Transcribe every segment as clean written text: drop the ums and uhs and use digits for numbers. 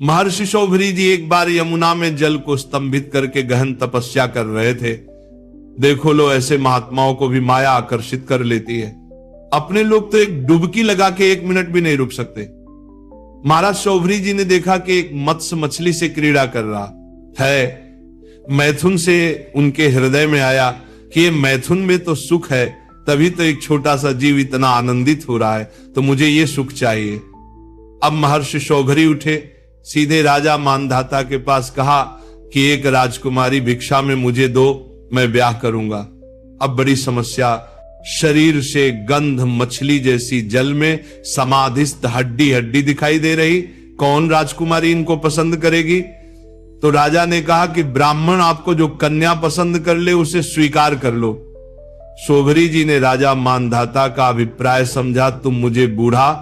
महर्षि शौभरी जी एक बार यमुना में जल को स्तंभित करके गहन तपस्या कर रहे थे। देखो लो, ऐसे महात्माओं को भी माया आकर्षित कर लेती है। अपने लोग तो एक डुबकी लगा के 1 मिनट भी नहीं रुक सकते। महाराज शौभरी जी ने देखा कि एक मत्स्य मछली से क्रीड़ा कर रहा है। मैथुन से उनके हृदय में आया कि ये मैथुन में तो सुख है, तभी तो एक छोटा सा जीव इतना आनंदित हो रहा है, तो मुझे ये सुख चाहिए। अब महर्षि शौभरी उठे, सीधे राजा मानधाता के पास कहा कि एक राजकुमारी भिक्षा में मुझे दो, मैं ब्याह करूंगा। अब बड़ी समस्या, शरीर से गंध मछली जैसी जल में समाधिस्थ हड्डी हड्डी दिखाई दे रही, कौन राजकुमारी इनको पसंद करेगी? तो राजा ने कहा कि ब्राह्मण आपको जो कन्या पसंद कर ले उसे स्वीकार कर लो। शौभरी जी ने राजा मानधाता का अभिप्राय समझा, तुम मुझे बूढ़ा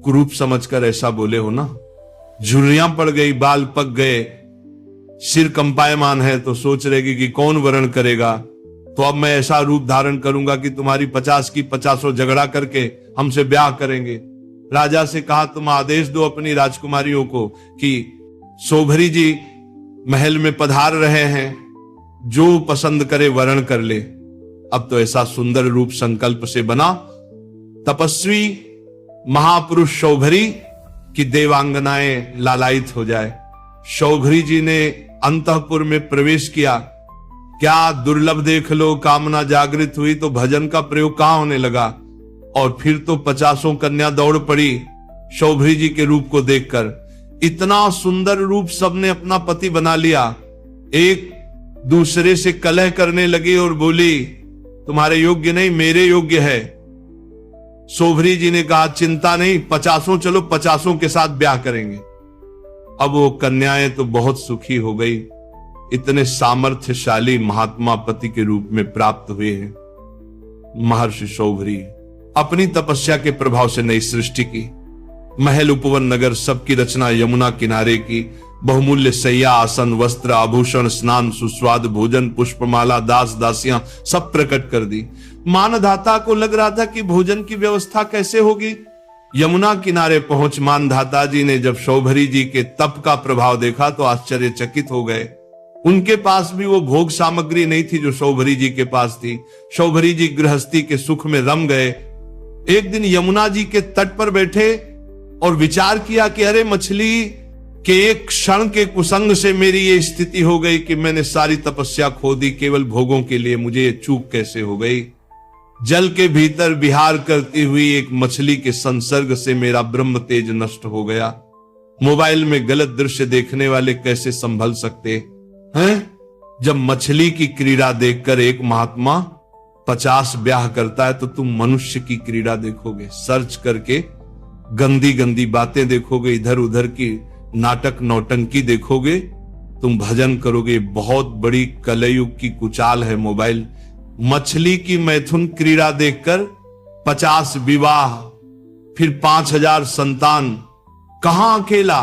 कुरूप समझकर ऐसा बोले हो ना। झुर्रियां पड़ गई, बाल पक गए, सिर कंपायमान है, तो सोच रहेगी कि कौन वरण करेगा। तो अब मैं ऐसा रूप धारण करूंगा कि तुम्हारी 50 की 50 झगड़ा करके हमसे ब्याह करेंगे। राजा से कहा, तुम आदेश दो अपनी राजकुमारियों को कि शौभरी जी महल में पधार रहे हैं, जो पसंद करे वरण कर ले। अब तो ऐसा सुंदर रूप संकल्प से बना, तपस्वी महापुरुष शौभरी कि देवांगनाएं लालायित हो जाए। शौभरी जी ने अंतःपुर में प्रवेश किया। क्या दुर्लभ देख लो, कामना जागृत हुई तो भजन का प्रयोग कहां होने लगा। और फिर तो 50 कन्या दौड़ पड़ी शौभरी जी के रूप को देखकर। इतना सुंदर रूप सबने अपना पति बना लिया। एक दूसरे से कलह करने लगी और बोली, तुम्हारे योग्य नहीं, मेरे योग्य है। शौभरी जी ने कहा, चिंता नहीं, 50 चलो, 50 के साथ ब्याह करेंगे। अब वो कन्याएं तो बहुत सुखी हो गई, इतने सामर्थ्यशाली महात्मा पति के रूप में प्राप्त हुए हैं। महर्षि शौभरी अपनी तपस्या के प्रभाव से नई सृष्टि की। महल उपवन नगर सबकी रचना यमुना किनारे की। बहुमूल्य सैया, आसन, वस्त्र, आभूषण, स्नान, सुस्वाद भोजन, पुष्पमाला, दास दासियां सब प्रकट कर दी। मानधाता को लग रहा था कि भोजन की व्यवस्था कैसे होगी। यमुना किनारे पहुंच मानधाता जी ने जब शौभरी जी के तप का प्रभाव देखा तो आश्चर्यचकित हो गए। उनके पास भी वो भोग सामग्री नहीं थी जो शौभरी जी के पास थी। शौभरी जी गृहस्थी के सुख में रम गए। एक दिन यमुना जी के तट पर बैठे और विचार किया कि अरे मछली के एक क्षण के कुसंग से मेरी ये स्थिति हो गई कि मैंने सारी तपस्या खो दी केवल भोगों के लिए। मुझे ये चूक कैसे हो गई। जल के भीतर विहार करती हुई एक मछली के संसर्ग से मेरा ब्रह्म तेज नष्ट हो गया। मोबाइल में गलत दृश्य देखने वाले कैसे संभल सकते हैं। जब मछली की क्रीड़ा देखकर एक महात्मा 50 ब्याह करता है तो तुम मनुष्य की क्रीड़ा देखोगे। सर्च करके गंदी गंदी बातें देखोगे, इधर उधर की नाटक नौटंकी देखोगे, तुम भजन करोगे। बहुत बड़ी कलयुग की कुचाल है मोबाइल। मछली की मैथुन क्रीड़ा देखकर 50 विवाह, फिर 5000 संतान, कहां अकेला।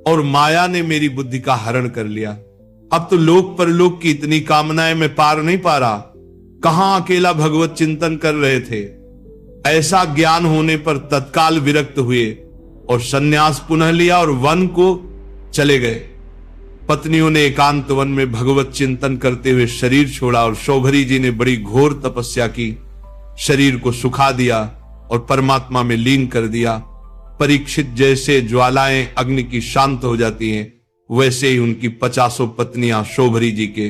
और माया ने मेरी बुद्धि का हरण कर लिया। अब तो लोक परलोक की इतनी कामनाएं मैं पार नहीं पा रहा। कहां अकेला भगवत चिंतन कर रहे थे। ऐसा ज्ञान होने पर तत्काल विरक्त हुए और सन्यास पुनः लिया और वन को चले गए। पत्नियों ने एकांत वन में भगवत चिंतन करते हुए शरीर छोड़ा और शौभरी जी ने बड़ी घोर तपस्या की। शरीर को सुखा दिया और परमात्मा में लीन कर दिया। परीक्षित जैसे ज्वालाएं अग्नि की शांत हो जाती हैं, वैसे ही उनकी 50 पत्नियां शौभरी जी के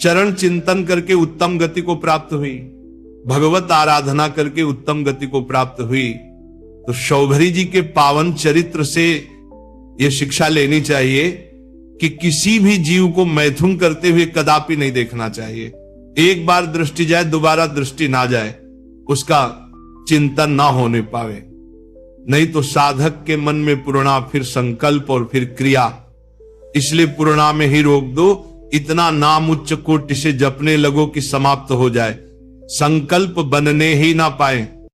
चरण चिंतन करके उत्तम गति को प्राप्त हुई। भगवत आराधना करके उत्तम गति को प्राप्त हुई। तो शौभरी जी के पावन चरित्र से यह शिक्षा लेनी चाहिए कि किसी भी जीव को मैथुन करते हुए कदापि नहीं देखना चाहिए। एक बार दृष्टि जाए, दोबारा दृष्टि ना जाए, उसका चिंतन ना होने पावे। नहीं तो साधक के मन में पूर्णा, फिर संकल्प और फिर क्रिया। इसलिए पूर्णा में ही रोक दो। इतना नाम उच्च कोटि से जपने लगो कि समाप्त हो जाए, संकल्प बनने ही ना पाए।